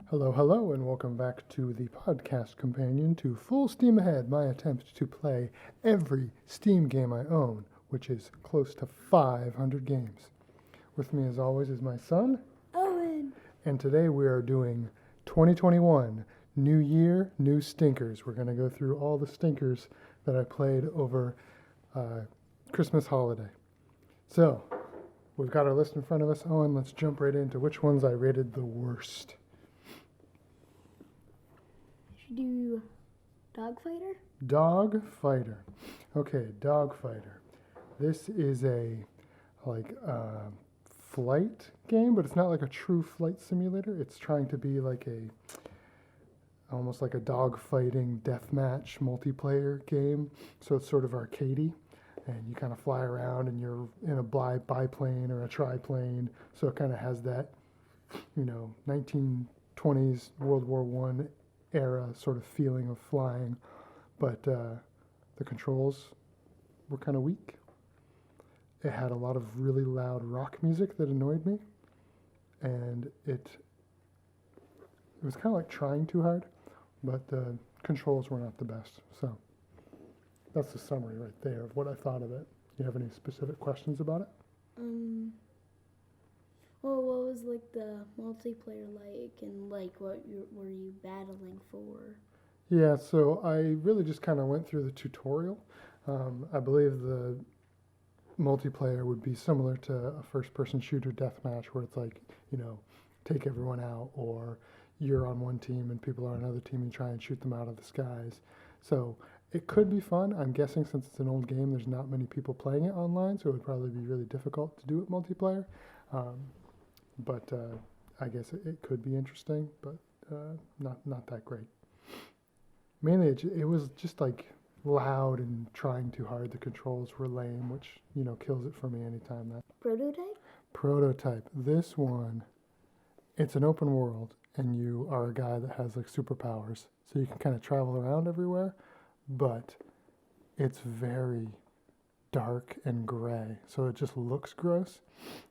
Hello, hello, and welcome back to the podcast companion to Full Steam Ahead, my attempt to play every Steam game I own, which is close to 500 games. With me, as always, is my son, Owen. And today we are doing 2021, New Year, New Stinkers. We're going to go through all the stinkers that I played over Christmas holiday. So, we've got our list in front of us. Owen, let's jump right into which ones I rated the worst. Should do Dogfighter? Dogfighter. Okay, Dogfighter. This is a flight game, but it's not like a true flight simulator. It's trying to be like almost like a dogfighting deathmatch multiplayer game. So it's sort of arcadey, and you kind of fly around, and you're in a biplane or a triplane. So it kind of has that, 1920s World War I era sort of feeling of flying, but the controls were kind of weak. It had a lot of really loud rock music that annoyed me, and it was kind of like trying too hard, but the controls were not the best. So that's the summary right there of what I thought of it. You have any specific questions about it? Well, what was like the multiplayer like, and like what were you battling for? Yeah, so I really just kind of went through the tutorial. I believe the multiplayer would be similar to a first-person shooter deathmatch, where it's like, take everyone out, or you're on one team and people are on another team and try and shoot them out of the skies. So it could be fun. I'm guessing since it's an old game, there's not many people playing it online, so it would probably be really difficult to do it multiplayer. But I guess it could be interesting, but not that great. Mainly, it was just like loud and trying too hard. The controls were lame, which kills it for me anytime that. Prototype. This one, it's an open world, and you are a guy that has like superpowers, so you can kind of travel around everywhere, but it's very dark and gray, so it just looks gross.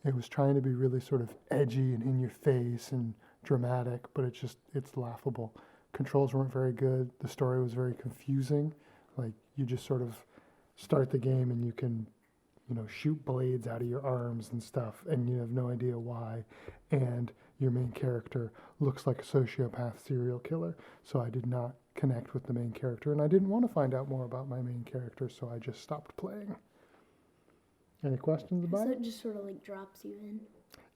It was trying to be really sort of edgy and in your face and dramatic, but it's laughable. Controls weren't very good. The story was very confusing. Like, you just sort of start the game and you can, shoot blades out of your arms and stuff, and you have no idea why. And your main character looks like a sociopath serial killer, so I did not connect with the main character, and I didn't want to find out more about my main character, so I just stopped playing. Any questions about it? So it just sort of like drops you in.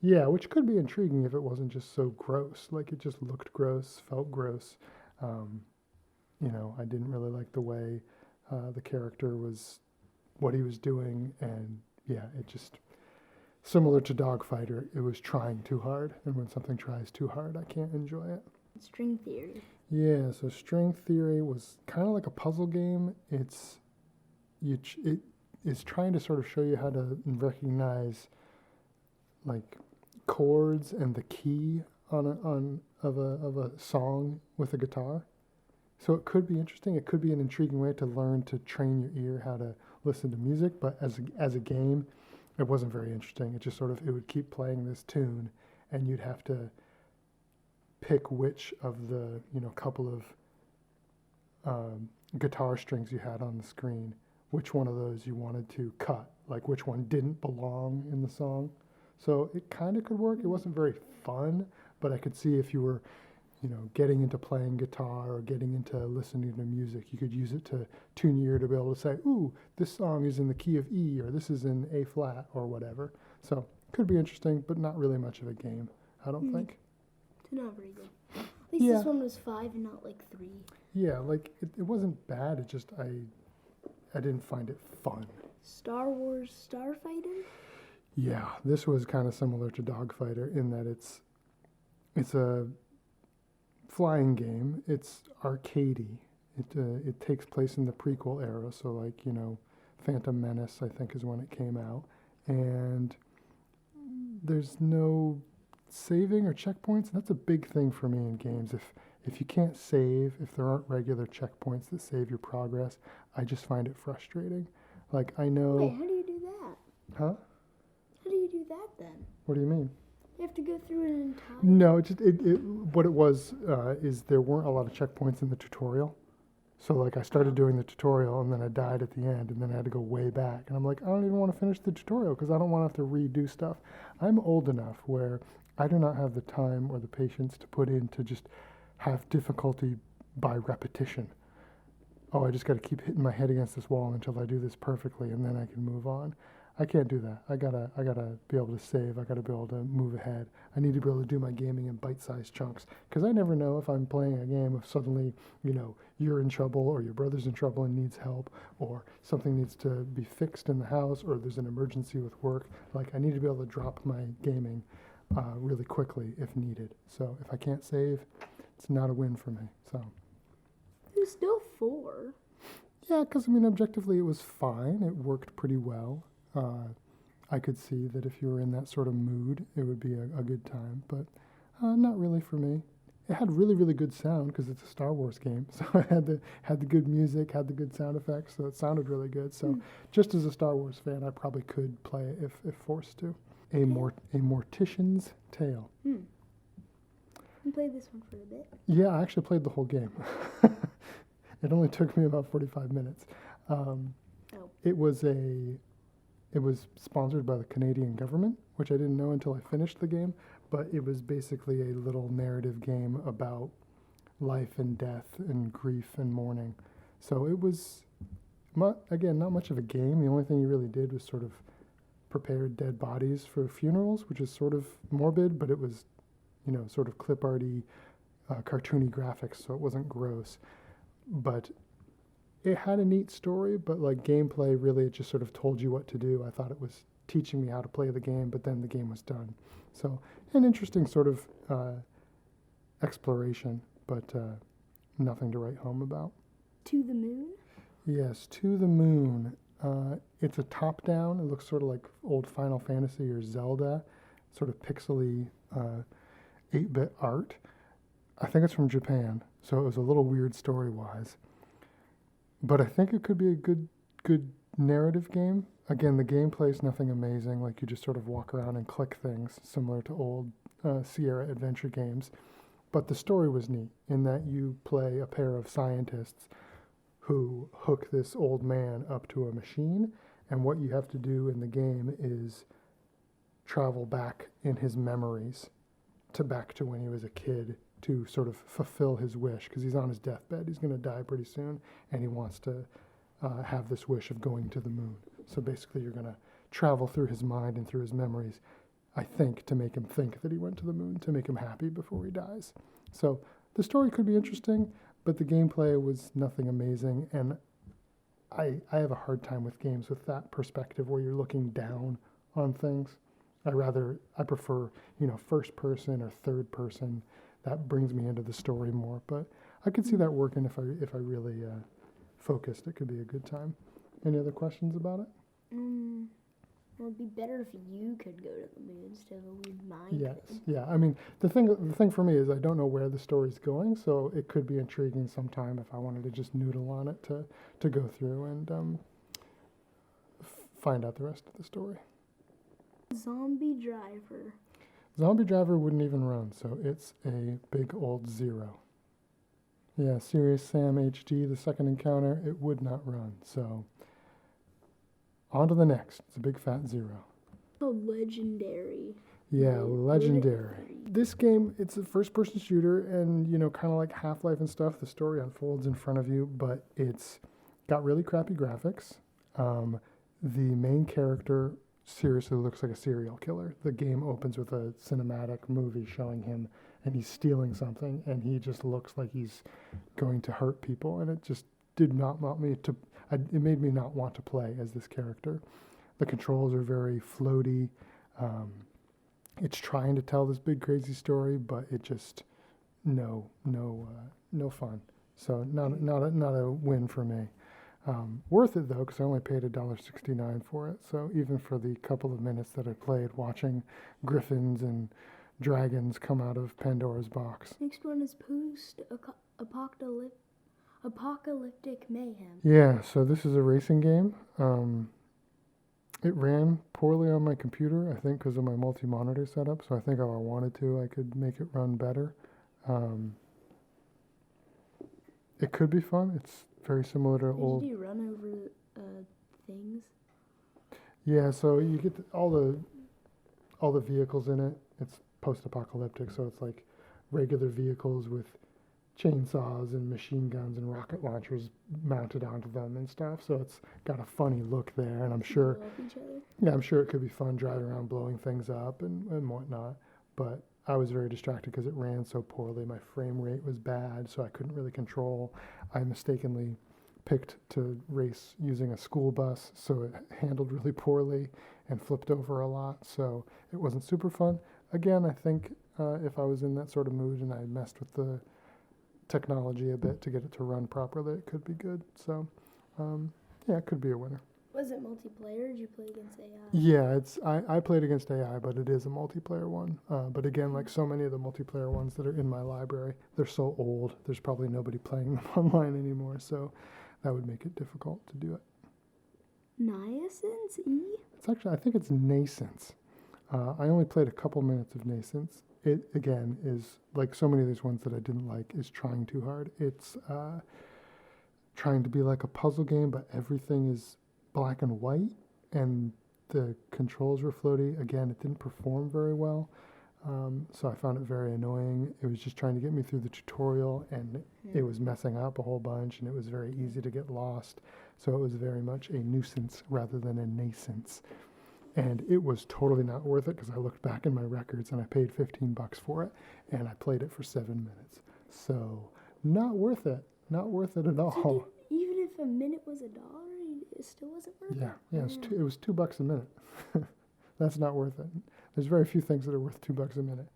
Yeah, which could be intriguing if it wasn't just so gross. Like, it just looked gross, felt gross. I didn't really like the way the character was, what he was doing, and yeah, it just, similar to Dogfighter, it was trying too hard, and when something tries too hard, I can't enjoy it. String theory. Yeah, so String Theory was kind of like a puzzle game. It is trying to sort of show you how to recognize like chords and the key of a song with a guitar. So it could be interesting. It could be an intriguing way to learn to train your ear how to listen to music. But as a game, it wasn't very interesting. It just it would keep playing this tune, and you'd have to pick which of the couple of guitar strings you had on the screen, which one of those you wanted to cut, like which one didn't belong in the song. So it kind of could work. It wasn't very fun, but I could see if you were getting into playing guitar or getting into listening to music, you could use it to tune your ear to be able to say, ooh, this song is in the key of E, or this is in A flat, or whatever. So could be interesting, but not really much of a game, I don't think. It's not very good. At least this one was 5 and not like 3. Yeah, like it wasn't bad. It just I didn't find it fun. Star Wars Starfighter? Yeah, this was kind of similar to Dogfighter in that it's a flying game. It's arcadey. It takes place in the prequel era, so like Phantom Menace, I think, is when it came out, and there's no saving or checkpoints. That's a big thing for me in games. If you can't save, if there aren't regular checkpoints that save your progress, I just find it frustrating. Like, I know. Wait, how do you do that? Huh? How do you do that then? What do you mean? You have to go through an entire. No, what it was is there weren't a lot of checkpoints in the tutorial. So like I started doing the tutorial and then I died at the end and then I had to go way back. And I'm like, I don't even want to finish the tutorial because I don't want to have to redo stuff. I'm old enough where I do not have the time or the patience to put in to just have difficulty by repetition. Oh, I just got to keep hitting my head against this wall until I do this perfectly and then I can move on. I can't do that. I gotta be able to save. I gotta be able to move ahead. I need to be able to do my gaming in bite-sized chunks because I never know if I'm playing a game if suddenly, you're in trouble or your brother's in trouble and needs help or something needs to be fixed in the house or there's an emergency with work. Like I need to be able to drop my gaming really quickly if needed. So if I can't save, it's not a win for me. So. There's still 4. Yeah, because objectively it was fine. It worked pretty well. I could see that if you were in that sort of mood, it would be a good time, but not really for me. It had really, really good sound because it's a Star Wars game, so it had the good music, had the good sound effects, so it sounded really good. So just as a Star Wars fan, I probably could play it if forced to. A Mortician's Tail. You played this one for a bit. Yeah, I actually played the whole game. It only took me about 45 minutes. It was sponsored by the Canadian government, which I didn't know until I finished the game, but it was basically a little narrative game about life and death and grief and mourning. So it was, again, not much of a game. The only thing you really did was sort of prepare dead bodies for funerals, which is sort of morbid, but it was, sort of clip arty, cartoony graphics, so it wasn't gross. But it had a neat story, but like gameplay, really, it just sort of told you what to do. I thought it was teaching me how to play the game, but then the game was done. So an interesting sort of exploration, but nothing to write home about. To the Moon? Yes, To the Moon. It's a top-down. It looks sort of like old Final Fantasy or Zelda, sort of pixely 8-bit art. I think it's from Japan, so it was a little weird story-wise. But I think it could be a good narrative game. Again, the gameplay is nothing amazing. Like you just sort of walk around and click things, similar to old Sierra adventure games. But the story was neat in that you play a pair of scientists who hook this old man up to a machine, and what you have to do in the game is travel back in his memories back to when he was a kid to sort of fulfill his wish, because he's on his deathbed. He's going to die pretty soon, and he wants to have this wish of going to the moon. So basically you're going to travel through his mind and through his memories, I think, to make him think that he went to the moon, to make him happy before he dies. So the story could be interesting, but the gameplay was nothing amazing, and I have a hard time with games with that perspective where you're looking down on things. I prefer, first person or third person. That brings me into the story more, but I could see that working if I really focused. It could be a good time. Any other questions about it? Well, it'd be better if you could go to the moon instead of we mine. Yes, yeah. I mean, the thing for me is I don't know where the story's going, so it could be intriguing sometime if I wanted to just noodle on it to go through and find out the rest of the story. Zombie Driver. Zombie Driver wouldn't even run, so it's a big old 0. Yeah, Serious Sam HD, the second encounter, it would not run, so on to the next. It's a big fat 0. Oh, Legendary. Yeah, Legendary. This game, it's a first-person shooter, and, kind of like Half-Life and stuff, the story unfolds in front of you, but it's got really crappy graphics. The main character seriously looks like a serial killer. The game opens with a cinematic movie showing him, and he's stealing something, and he just looks like he's going to hurt people, and it just did not want me to... It made me not want to play as this character. The controls are very floaty. It's trying to tell this big crazy story, but it just no fun. So not a win for me. Worth it though, because I only paid $1.69 for it. So even for the couple of minutes that I played, watching griffins and dragons come out of Pandora's box. Next one is Apocalyptic Mayhem. Yeah, so this is a racing game. It ran poorly on my computer, I think, because of my multi-monitor setup. So I think if I wanted to, I could make it run better. Um, it could be fun. It's very similar to old. Did you run over things? Yeah, so you get all the vehicles in it. It's post-apocalyptic, so it's like regular vehicles with chainsaws and machine guns and rocket launchers mounted onto them and stuff. So it's got a funny look there, and I'm sure, Blow up each other? yeah, I'm sure it could be fun driving around blowing things up and whatnot. But I was very distracted because it ran so poorly. My frame rate was bad, so I couldn't really control. I mistakenly picked to race using a school bus, so it handled really poorly and flipped over a lot. So it wasn't super fun. Again, I think if I was in that sort of mood and I messed with the technology a bit to get it to run properly, it could be good. So, yeah, it could be a winner. Was it multiplayer or did you play against AI? Yeah, I played against AI, but it is a multiplayer one. But again, like so many of the multiplayer ones that are in my library, they're so old. There's probably nobody playing them online anymore, so that would make it difficult to do it. NaissancE? It's actually, I think it's NaissancE. I only played a couple minutes of NaissancE. It, again, is like so many of these ones that I didn't like, is trying too hard. It's trying to be like a puzzle game, but everything is black and white, and the controls were floaty. Again, it didn't perform very well, so I found it very annoying. It was just trying to get me through the tutorial, and it was messing up a whole bunch, and it was very easy to get lost. So it was very much a nuisance rather than a NaissancE. And it was totally not worth it because I looked back in my records and I paid $15 for it, and I played it for 7 minutes. So not worth it. Not worth it at all. Even if a minute was $1, it still wasn't worth it? Yeah, it was $2 a minute. That's not worth it. There's very few things that are worth $2 a minute.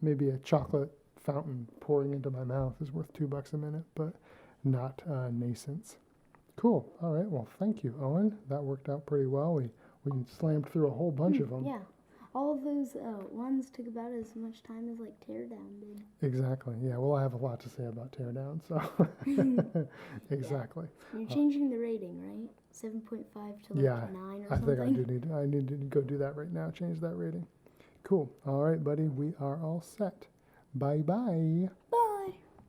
Maybe a chocolate fountain pouring into my mouth is worth $2 a minute, but not NaissancE. Cool. All right. Well, thank you, Owen. That worked out pretty well. We slammed through a whole bunch of them. Yeah. All of those ones took about as much time as like Teardown did. Exactly. Yeah. Well, I have a lot to say about Teardown, so exactly. Yeah. You're changing the rating, right? 7.5 to like 9 or I something. think I need to go do that right now. Change that rating. Cool. All right, buddy. We are all set. Bye bye. Bye.